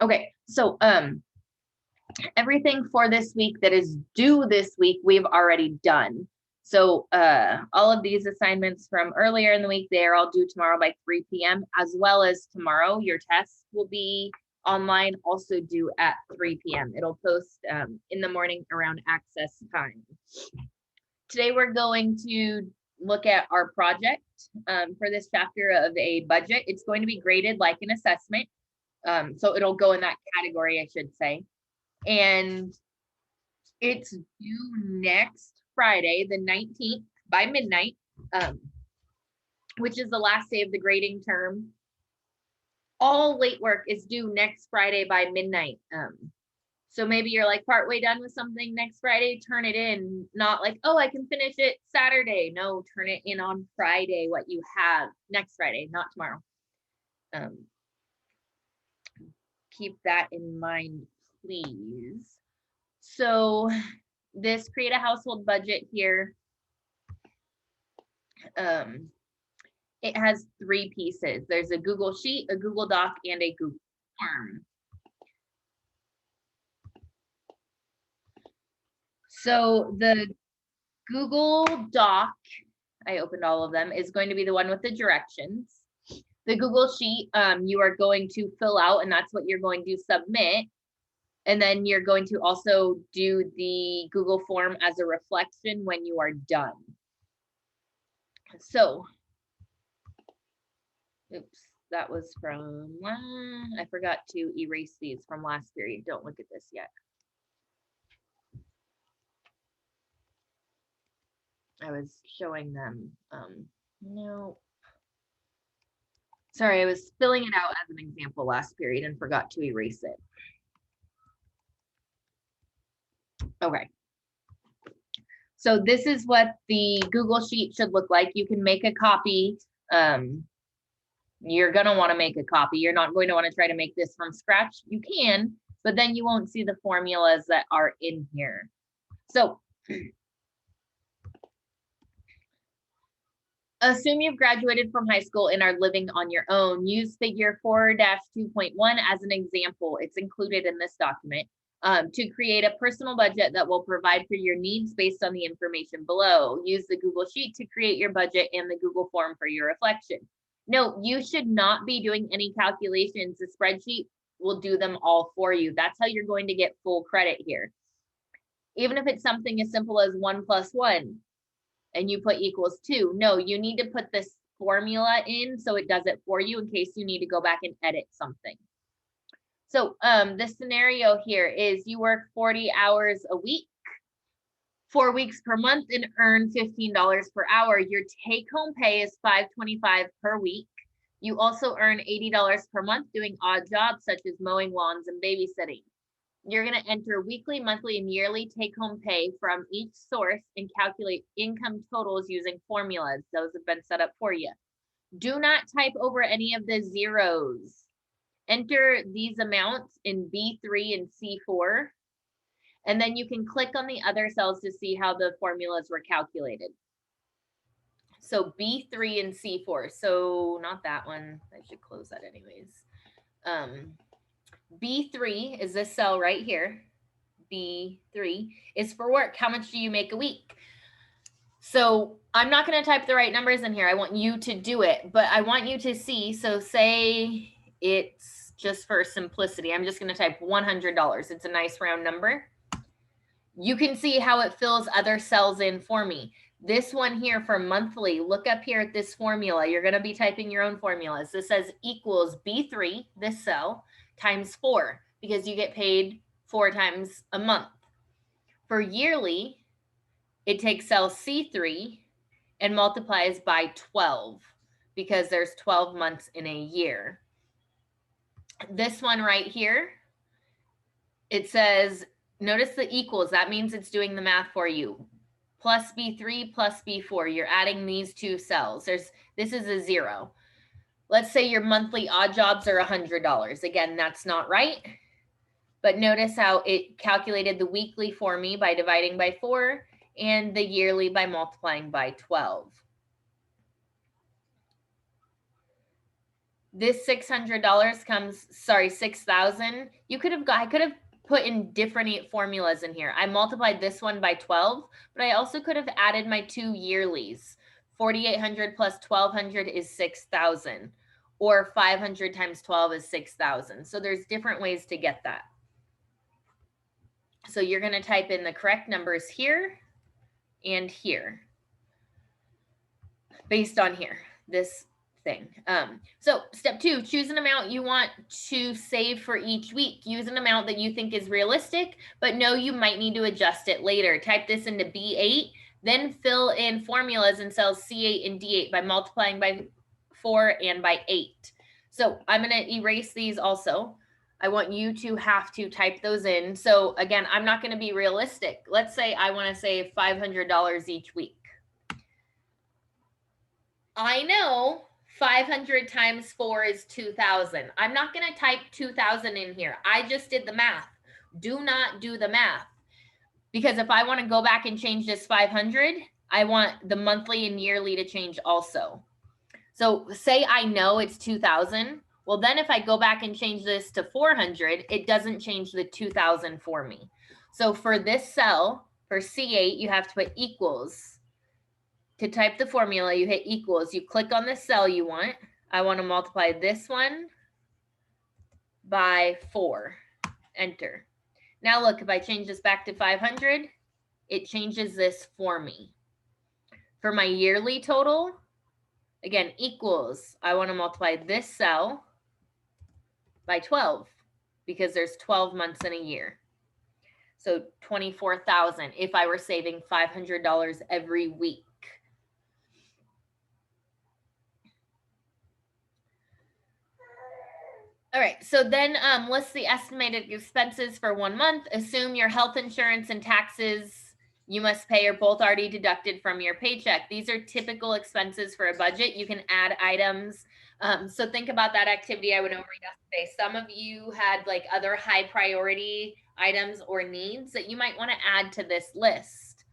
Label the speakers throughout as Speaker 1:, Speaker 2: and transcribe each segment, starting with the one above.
Speaker 1: Okay, so everything for this week that is due this week, we've already done. So all of these assignments from earlier in the week, they are all due tomorrow by 3 p.m. as well as tomorrow. Your test will be online, also due at 3 p.m. It'll post in the morning around access time. Today we're going to look at our project for this chapter of a budget. It's going to be graded like an assessment. So it'll go in that category, I should say. And it's due next Friday, the 19th by midnight, which is the last day of the grading term. All late work is due next Friday by midnight. So maybe you're like partway done with something next Friday, turn it in, not like, oh, I can finish it Saturday. No, turn it in on Friday, what you have next Friday, not tomorrow. Keep that in mind, please. So this create a household budget here. It has 3 pieces. There's a Google Sheet, a Google Doc, and a Google Form. So the Google Doc, I opened all of them, is going to be the one with the directions. The Google Sheet, you are going to fill out, and that's what you're going to submit. And then you're going to also do the Google form as a reflection when you are done. So, oops, that was from, I forgot to erase these from last period. Don't look at this yet. I was showing them, no. Sorry, I was filling it out as an example last period and forgot to erase it. Okay. So this is what the Google Sheet should look like. You can make a copy. You're going to want to make a copy. You're not going to want to try to make this from scratch. You can, but then you won't see the formulas that are in here. So assume you've graduated from high school and are living on your own. Use figure 4-2.1 as an example. It's included in this document. To create a personal budget that will provide for your needs based on the information below. Use the Google Sheet to create your budget and the Google form for your reflection. Note, you should not be doing any calculations. The spreadsheet will do them all for you. That's how you're going to get full credit here. Even if it's something as simple as 1 + 1 and you put equals 2. No, you need to put this formula in so it does it for you in case you need to go back and edit something. So the scenario here is you work 40 hours a week, 4 weeks per month, and earn $15 per hour. Your take-home pay is $5.25 per week. You also earn $80 per month doing odd jobs such as mowing lawns and babysitting. You're going to enter weekly, monthly, and yearly take-home pay from each source and calculate income totals using formulas. Those have been set up for you. Do not type over any of the zeros. Enter these amounts in B3 and C4, and then you can click on the other cells to see how the formulas were calculated. So B3 and C4, so not that one. I should close that anyways. B3 is this cell right here. B3 is for work. How much do you make a week? So I'm not going to type the right numbers in here. I want you to do it, but I want you to see. So say it's just for simplicity. I'm just going to type $100. It's a nice round number. You can see how it fills other cells in for me. This one here for monthly, look up here at this formula. You're going to be typing your own formulas. This says equals B3, this cell, times 4, because you get paid 4 times a month. For yearly, it takes cell C3 and multiplies by 12 because there's 12 months in a year. This one right here, it says, notice the equals. That means it's doing the math for you. Plus B3 plus B4. You're adding these 2 cells. This is a 0. Let's say your monthly odd jobs are $100. Again, that's not right. But notice how it calculated the weekly for me by dividing by 4 and the yearly by multiplying by 12. this $600 comes, sorry, 6,000. I could have put in different formulas in here. I multiplied this one by 12, but I also could have added my 2 yearlies. 4,800 plus 1,200 is 6,000, or 500 times 12 is 6,000. So there's different ways to get that. So you're going to type in the correct numbers here and here, based on here, this thing. So step 2, choose an amount you want to save for each week. Use an amount that you think is realistic, but know you might need to adjust it later. Type this into B8, then fill in formulas in cells C8 and D8 by multiplying by 4 and by 8. So I'm going to erase these also. I want you to have to type those in. So again, I'm not going to be realistic. Let's say I want to save $500 each week. I know 500 times 4 is 2,000. I'm not going to type 2,000 in here. I just did the math. Do not do the math. Because if I want to go back and change this 500, I want the monthly and yearly to change also. So say I know it's 2,000. Well, then if I go back and change this to 400, it doesn't change the 2,000 for me. So for this cell, for C8, you have to put equals. To type the formula, you hit equals. You click on the cell you want. I want to multiply this one by 4. Enter. Now look, if I change this back to 500, it changes this for me. For my yearly total, again, equals. I want to multiply this cell by 12 because there's 12 months in a year. So 24,000 if I were saving $500 every week. All right, so then list the estimated expenses for 1 month. Assume your health insurance and taxes you must pay are both already deducted from your paycheck. These are typical expenses for a budget. You can add items. So think about that activity I went over yesterday. Some of you had like other high priority items or needs that you might want to add to this list.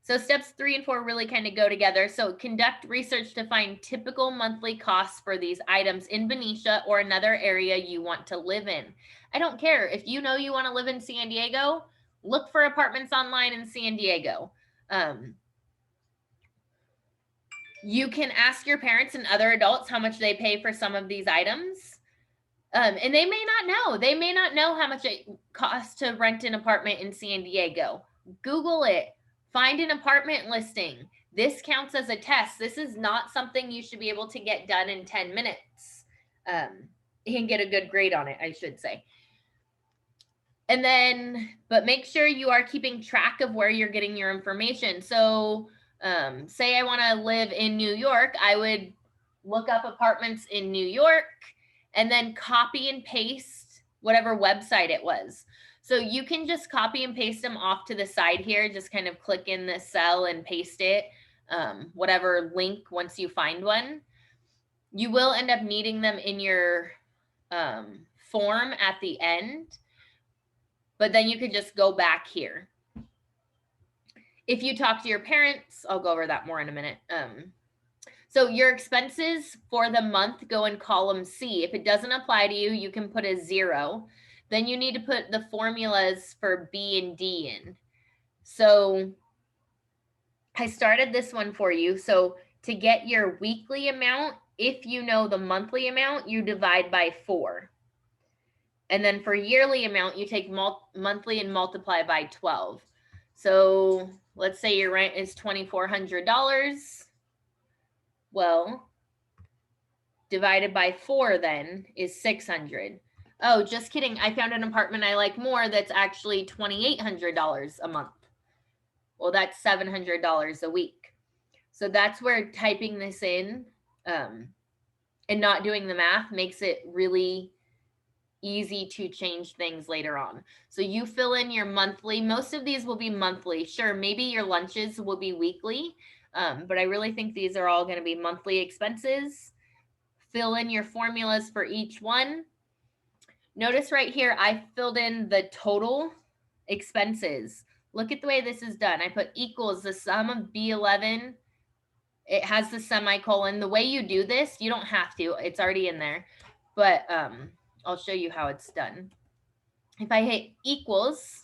Speaker 1: So steps 3 and 4 really kind of go together. So conduct research to find typical monthly costs for these items in Benicia or another area you want to live in. I don't care. If you know you want to live in San Diego, look for apartments online in San Diego. You can ask your parents and other adults how much they pay for some of these items. And they may not know. They may not know how much it costs to rent an apartment in San Diego. Google it. Find an apartment listing. This counts as a test. This is not something you should be able to get done in 10 minutes. You can get a good grade on it, I should say. And then, but make sure you are keeping track of where you're getting your information. So say I want to live in New York, I would look up apartments in New York and then copy and paste whatever website it was. So you can just copy and paste them off to the side here. Just kind of click in the cell and paste it, whatever link once you find one. You will end up needing them in your form at the end, but then you could just go back here. If you talk to your parents, I'll go over that more in a minute. So your expenses for the month go in column C. If it doesn't apply to you, you can put a 0. Then you need to put the formulas for B and D in. So I started this one for you. So to get your weekly amount, if you know the monthly amount, you divide by 4. And then for yearly amount, you take monthly and multiply by 12. So let's say your rent is $2,400. Well, divided by 4 then is 600. Oh, just kidding. I found an apartment I like more that's actually $2,800 a month. Well, that's $700 a week. So that's where typing this in and not doing the math makes it really easy to change things later on. So you fill in your monthly. Most of these will be monthly. Sure, maybe your lunches will be weekly, but I really think these are all going to be monthly expenses. Fill in your formulas for each one. Notice right here, I filled in the total expenses. Look at the way this is done. I put equals the sum of B11 it has the semicolon. The way you do this, you don't have to, it's already in there, but I'll show you how it's done. If I hit equals,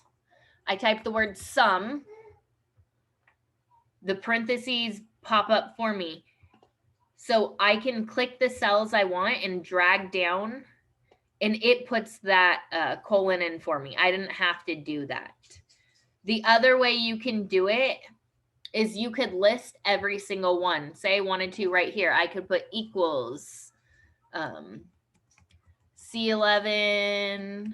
Speaker 1: I type the word sum, the parentheses pop up for me. So I can click the cells I want and drag down, and it puts that colon in for me. I didn't have to do that. The other way you can do it is you could list every single one. Say I wanted to right here, I could put equals C11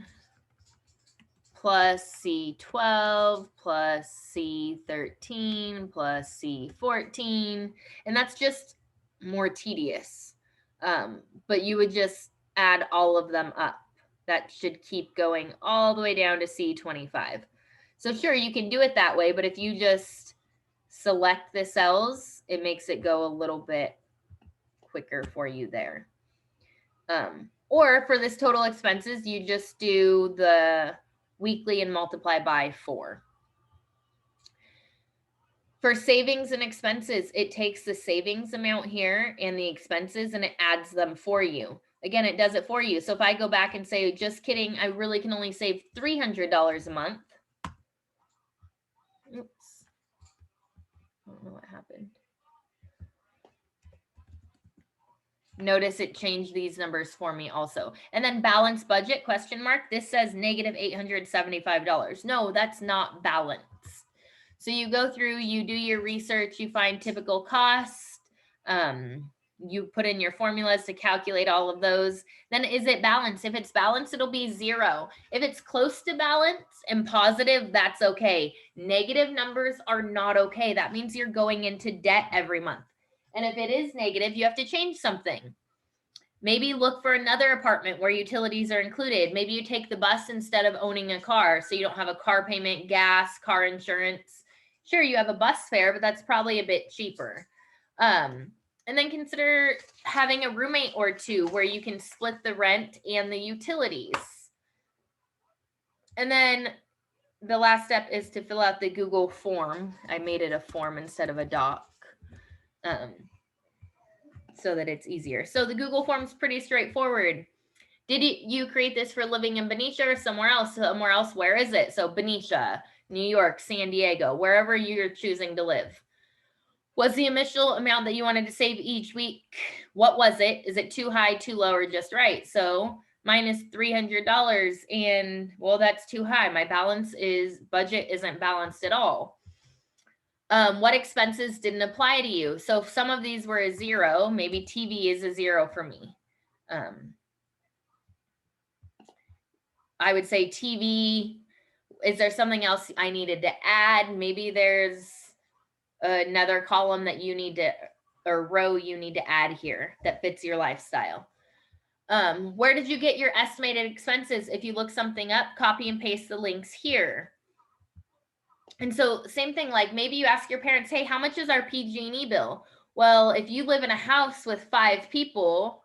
Speaker 1: plus C12 plus C13 plus C14. And that's just more tedious. But you would just add all of them up. That should keep going all the way down to C25. So sure, you can do it that way, but if you just select the cells, it makes it go a little bit quicker for you there. Or for this total expenses, you just do the weekly and multiply by 4. For savings and expenses, it takes the savings amount here and the expenses and it adds them for you. Again, it does it for you. So if I go back and say, just kidding, I really can only save $300 a month. Oops. I don't know what happened. Notice it changed these numbers for me also. And then balance budget, question mark. This says negative $875. No, that's not balanced. So you go through, you do your research, you find typical cost. You put in your formulas to calculate all of those. Then is it balanced? If it's balanced, it'll be 0. If it's close to balance and positive, that's okay. Negative numbers are not okay. That means you're going into debt every month. And if it is negative, you have to change something. Maybe look for another apartment where utilities are included. Maybe you take the bus instead of owning a car, so you don't have a car payment, gas, car insurance. Sure, you have a bus fare, but that's probably a bit cheaper. And then consider having a roommate or two where you can split the rent and the utilities. And then the last step is to fill out the Google form. I made it a form instead of a doc. So that it's easier. So the Google form is pretty straightforward. Did you create this for living in Benicia or somewhere else? Somewhere else, where is it? So Benicia, New York, San Diego, wherever you're choosing to live. Was the initial amount that you wanted to save each week? What was it? Is it too high, too low, or just right? So mine is $300 and well, that's too high. My budget isn't balanced at all. What expenses didn't apply to you? So if some of these were a 0, maybe TV is a 0 for me. I would say TV. Is there something else I needed to add? Maybe there's another column that you need to, or row you need to add here that fits your lifestyle. Where did you get your estimated expenses? If you look something up, copy and paste the links here. And so same thing, like maybe you ask your parents, hey, how much is our PG&E bill? Well, if you live in a house with 5 people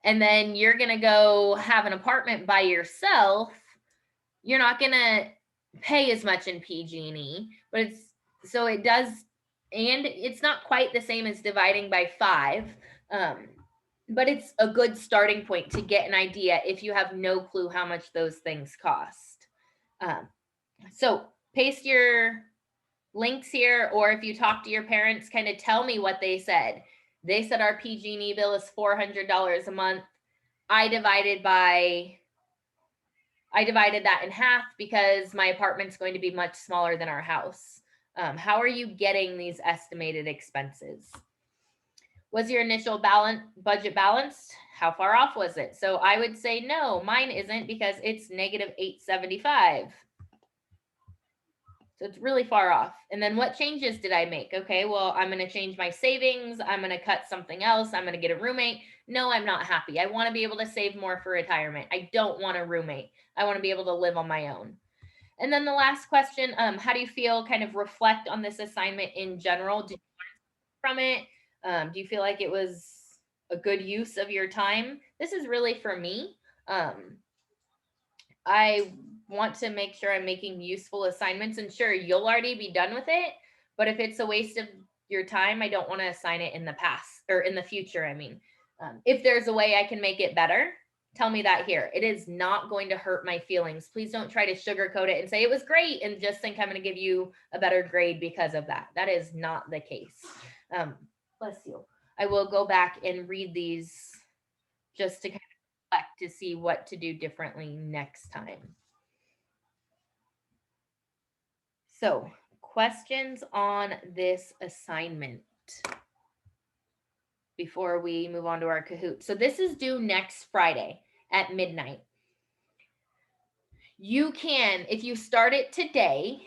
Speaker 1: and then you're going to go have an apartment by yourself, you're not going to pay as much in PG&E, but it does, and it's not quite the same as dividing by 5, but it's a good starting point to get an idea if you have no clue how much those things cost. So paste your links here, or if you talk to your parents, kind of tell me what they said. They said our PG&E bill is $400 a month. I divided that in half because my apartment's going to be much smaller than our house. How are you getting these estimated expenses? Was your initial budget balanced? How far off was it? So I would say no, mine isn't because it's negative $875. So it's really far off. And then what changes did I make? Okay, well, I'm going to change my savings. I'm going to cut something else. I'm going to get a roommate. No, I'm not happy. I want to be able to save more for retirement. I don't want a roommate. I want to be able to live on my own. And then the last question, how do you feel? Kind of reflect on this assignment in general. Did you learn from it? Do you feel like it was a good use of your time? This is really for me. I want to make sure I'm making useful assignments, and sure, you'll already be done with it, but if it's a waste of your time. I don't want to assign it in the past or in the future. I mean, if there's a way I can make it better, tell me that here. It is not going to hurt my feelings. Please don't try to sugarcoat it and say it was great and just think I'm going to give you a better grade because of that. That is not the case. Bless you. I will go back and read these just to kind of reflect to see what to do differently next time. So, questions on this assignment before we move on to our Kahoot. So this is due next Friday at midnight. You can, if you start it today,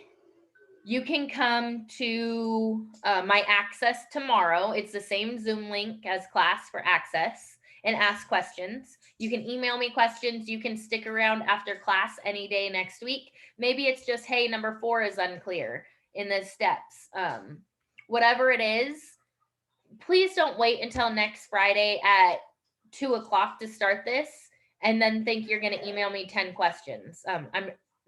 Speaker 1: you can come to my access tomorrow. It's the same Zoom link as class for access, and ask questions. You can email me questions. You can stick around after class any day next week. Maybe it's just, hey, number 4 is unclear in the steps. Whatever it is, please don't wait until next Friday at 2:00 to start this and then think you're going to email me 10 questions.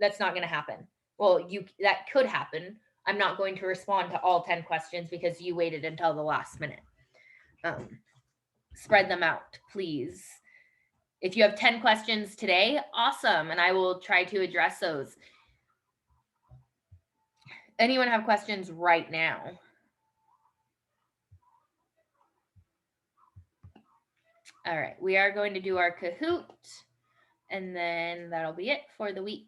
Speaker 1: That's not going to happen. Well, that could happen. I'm not going to respond to all 10 questions because you waited until the last minute. Spread them out, please. If you have 10 questions today, awesome, and I will try to address those. Anyone have questions right now? All right, we are going to do our Kahoot, and then that'll be it for the week.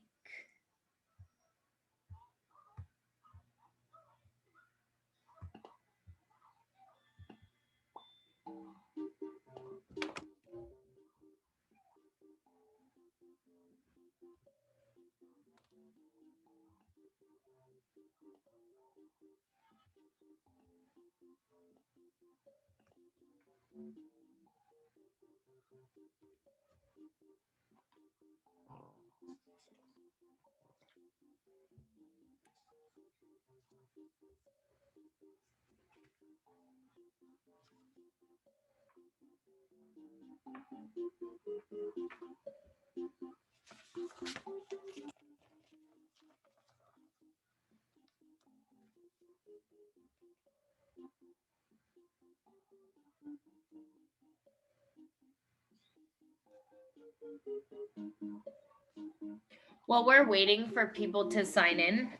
Speaker 1: While we're waiting for people to sign in,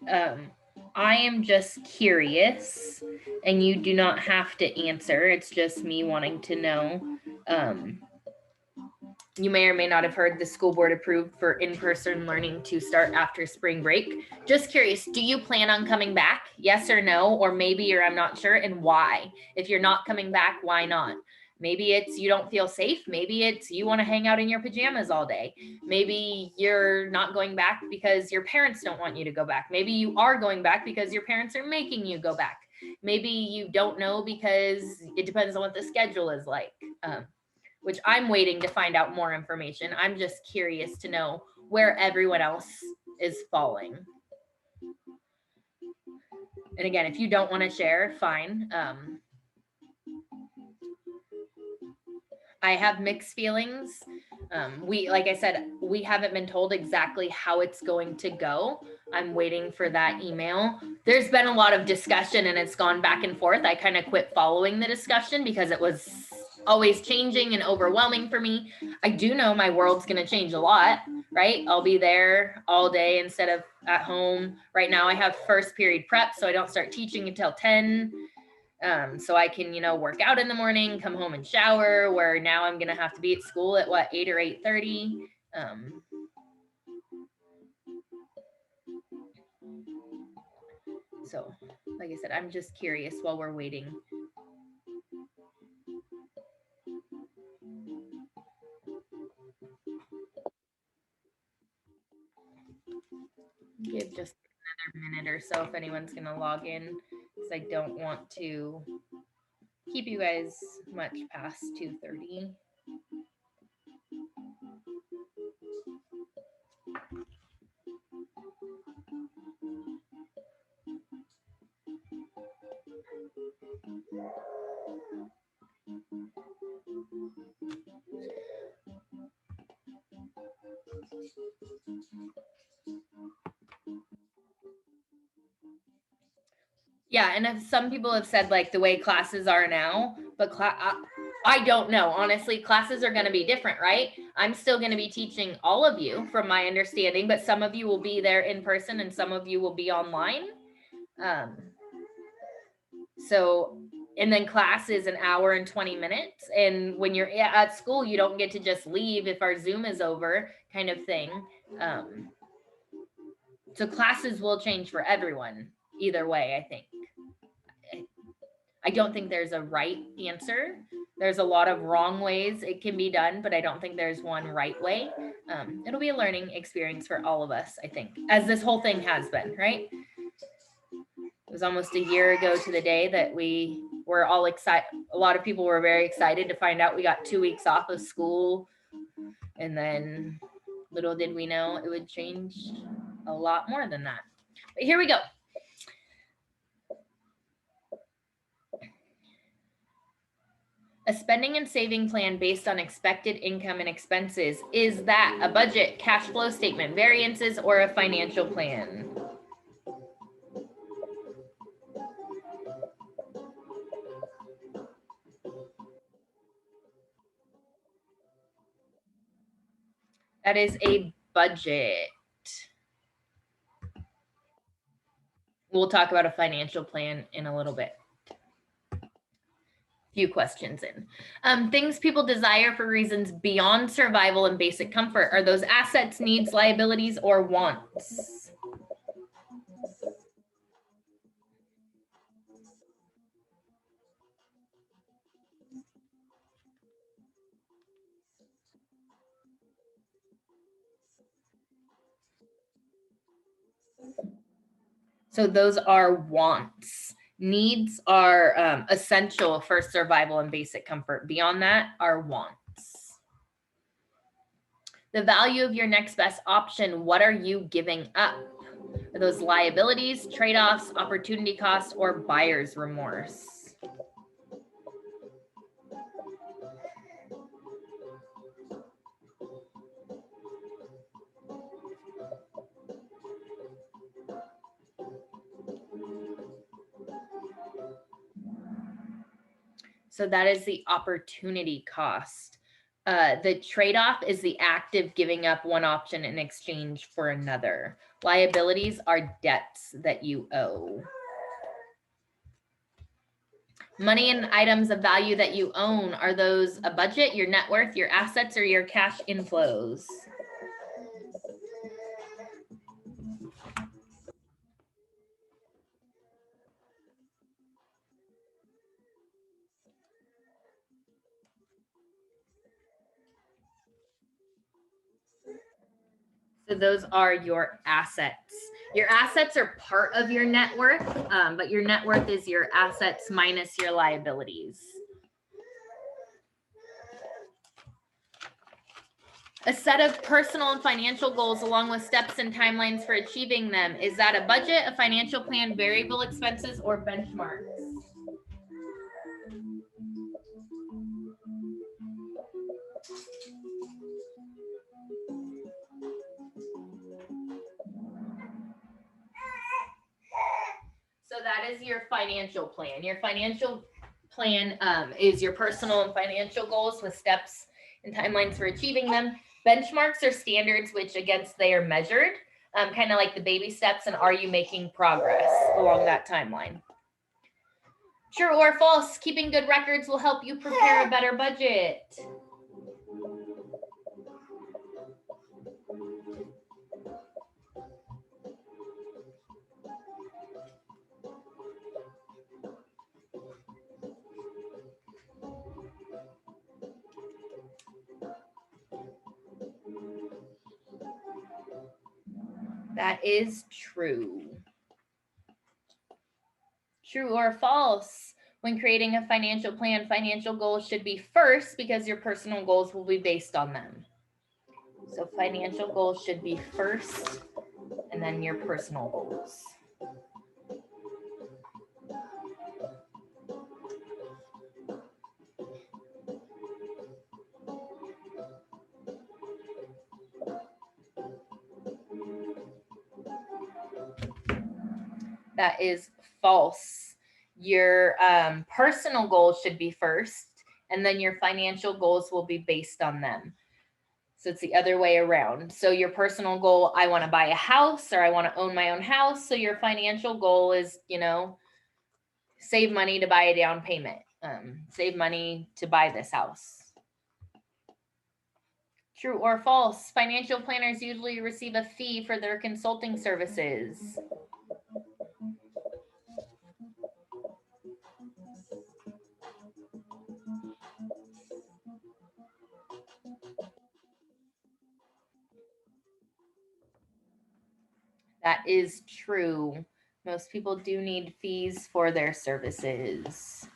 Speaker 1: I am just curious, and you do not have to answer. It's just me wanting to know. You may or may not have heard the school board approved for in-person learning to start after spring break. Just curious, do you plan on coming back? Yes or no? Or maybe you're, I'm not sure, and why? If you're not coming back, why not? Maybe it's you don't feel safe. Maybe it's you want to hang out in your pajamas all day. Maybe you're not going back because your parents don't want you to go back. Maybe you are going back because your parents are making you go back. Maybe you don't know because it depends on what the schedule is like. Which I'm waiting to find out more information. I'm just curious to know where everyone else is falling. And again, if you don't want to share, fine. I have mixed feelings. Like I said, we haven't been told exactly how it's going to go. I'm waiting for that email. There's been a lot of discussion and it's gone back and forth. I kind of quit following the discussion because it was always changing and overwhelming for me. I do know my world's going to change a lot, right? I'll be there all day instead of at home. Right now I have first period prep, so I don't start teaching until 10. So I can, work out in the morning, come home and shower, where now I'm going to have to be at school at 8 or 8:30. So like I said, I'm just curious while we're waiting. Give just another minute or so if anyone's going to log in, because I don't want to keep you guys much past 2:30. Yeah, and if some people have said like the way classes are now, but I don't know. Honestly, classes are going to be different, right? I'm still going to be teaching all of you from my understanding, but some of you will be there in person and some of you will be online. So, and then class is an hour and 20 minutes. And when you're at school, you don't get to just leave if our Zoom is over, kind of thing. So classes will change for everyone either way, I think. I don't think there's a right answer. There's a lot of wrong ways it can be done, but I don't think there's one right way. It'll be a learning experience for all of us, I think, as this whole thing has been, right? It was almost a year ago to the day that we were all excited. A lot of people were very excited to find out we got 2 weeks off of school. And then little did we know it would change a lot more than that. But here we go. A spending and saving plan based on expected income and expenses. Is that a budget, cash flow statement, variances, or a financial plan? That is a budget. We'll talk about a financial plan in a little bit. Few questions in. Things people desire for reasons beyond survival and basic comfort. Are those assets, needs, liabilities, or wants? So those are wants. Needs are essential for survival and basic comfort. Beyond that are wants. The value of your next best option. What are you giving up? Are those liabilities, trade-offs, opportunity costs, or buyer's remorse? So that is the opportunity cost. The trade-off is the act of giving up one option in exchange for another. Liabilities are debts that you owe. Money and items of value that you own. Are those a budget, your net worth, your assets, or your cash inflows? So those are your assets. Your assets are part of your net worth, but your net worth is your assets minus your liabilities. A set of personal and financial goals along with steps and timelines for achieving them. Is that a budget, a financial plan, variable expenses, or benchmarks? So that is your financial plan. Your financial plan is your personal and financial goals with steps and timelines for achieving them. Benchmarks are standards which against they are measured, kind of like the baby steps, and are you making progress along that timeline? True or false, keeping good records will help you prepare a better budget. That is true. True or false? When creating a financial plan, financial goals should be first because your personal goals will be based on them. So financial goals should be first and then your personal goals. That is false. Your personal goals should be first, and then your financial goals will be based on them. So it's the other way around. So your personal goal, I want to buy a house or I want to own my own house. So your financial goal is, save money to buy a down payment, save money to buy this house. True or false? Financial planners usually receive a fee for their consulting services. That is true. Most people do need fees for their services.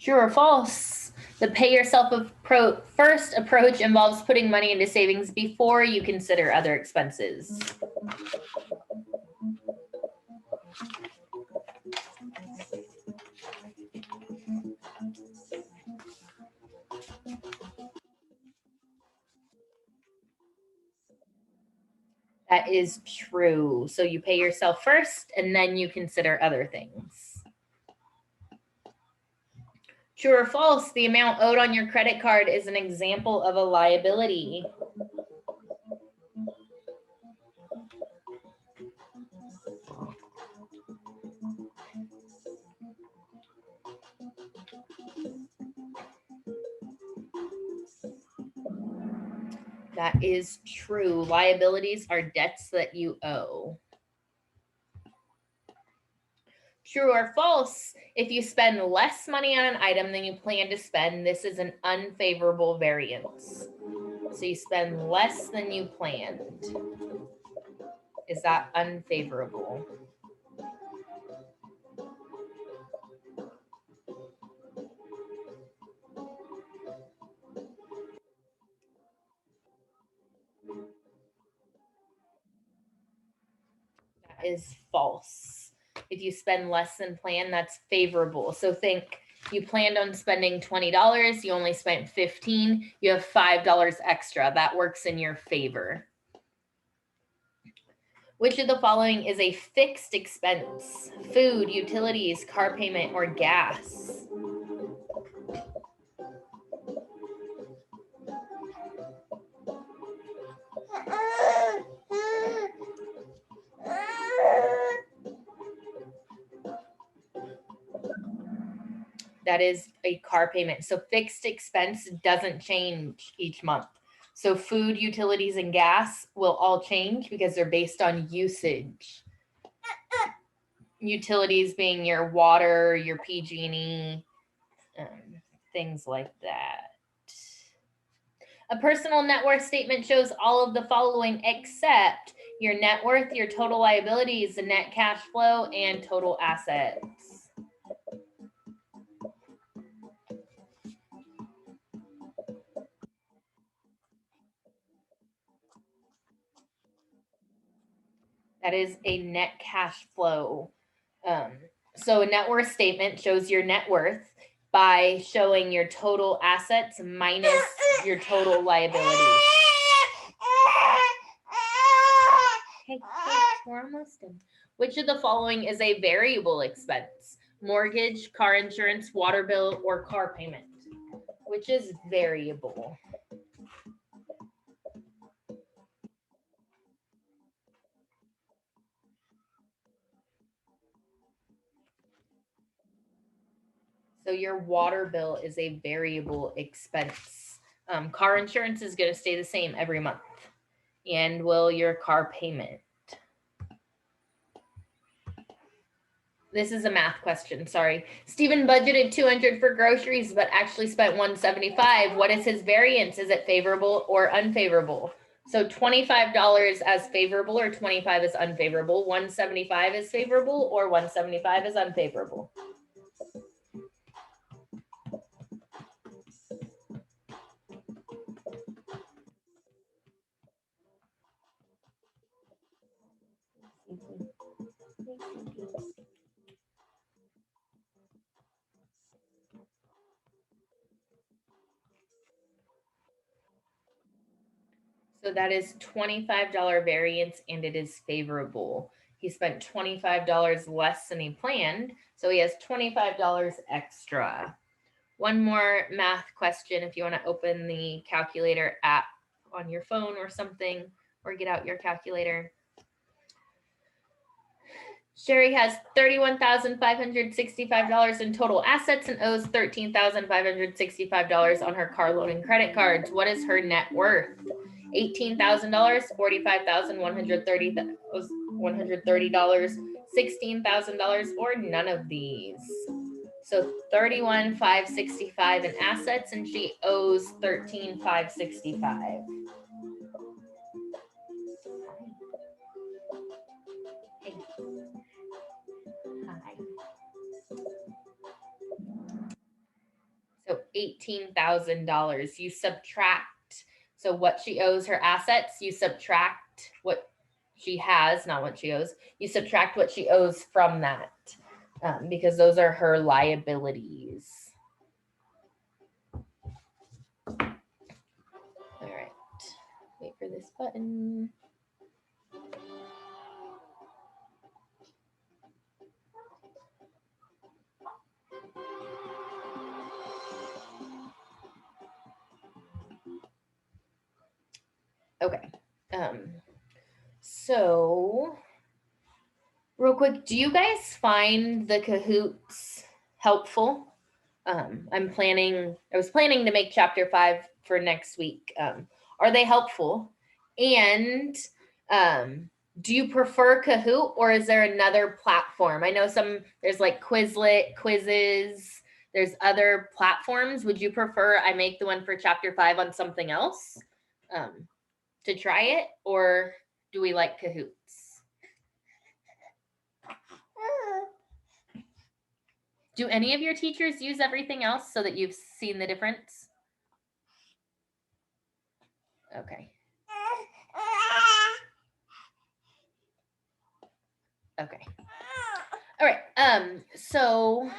Speaker 1: True or false? The pay yourself first approach involves putting money into savings before you consider other expenses. That is true. So you pay yourself first and then you consider other things. True or false? The amount owed on your credit card is an example of a liability. That is true. Liabilities are debts that you owe. True or false? If you spend less money on an item than you plan to spend, this is an unfavorable variance. So you spend less than you planned. Is that unfavorable? That is false. If you spend less than planned, that's favorable. So think you planned on spending $20, you only spent $15, you have $5 extra. That works in your favor. Which of the following is a fixed expense? Food, utilities, car payment, or gas? That is a car payment. So fixed expense doesn't change each month. So food, utilities, and gas will all change because they're based on usage. Utilities being your water, your PG&E, things like that. A personal net worth statement shows all of the following except your net worth, your total liabilities, the net cash flow, and total assets. That is a net cash flow. So a net worth statement shows your net worth by showing your total assets minus your total liabilities. Hey, we're almost done. Which of the following is a variable expense? Mortgage, car insurance, water bill, or car payment? Which is variable? So your water bill is a variable expense. Car insurance is going to stay the same every month. And will your car payment? This is a math question, sorry. Stephen budgeted $200 for groceries, but actually spent $175. What is his variance? Is it favorable or unfavorable? So $25 as favorable or 25 is unfavorable. 175 is favorable or 175 is unfavorable. So that is $25 variance and it is favorable. he spent $25 less than he planned, so he has $25 extra. One more math question if you want to open the calculator app on your phone or something, or get out your calculator. Sherry has $31,565 in total assets and owes $13,565 on her car loan and credit cards. What is her net worth? $18,000, $45,130, $130, $16,000, or none of these. So $31,565 in assets, and she owes $13,565. Hey. Hi. So $18,000. You subtract, so what she owes her assets, you subtract what she has, not what she owes. You subtract what she owes from that, because those are her liabilities. All right, wait for this button. Okay, so real quick, do you guys find the Kahoots helpful? I was planning to make chapter 5 for next week. Are they helpful? And do you prefer Kahoot, or is there another platform? I know there's like Quizlet, quizzes, there's other platforms. Would you prefer I make the one for chapter 5 on something else to try it, or do we like Kahoots? Do any of your teachers use everything else so that you've seen the difference? Okay. Okay. All right. So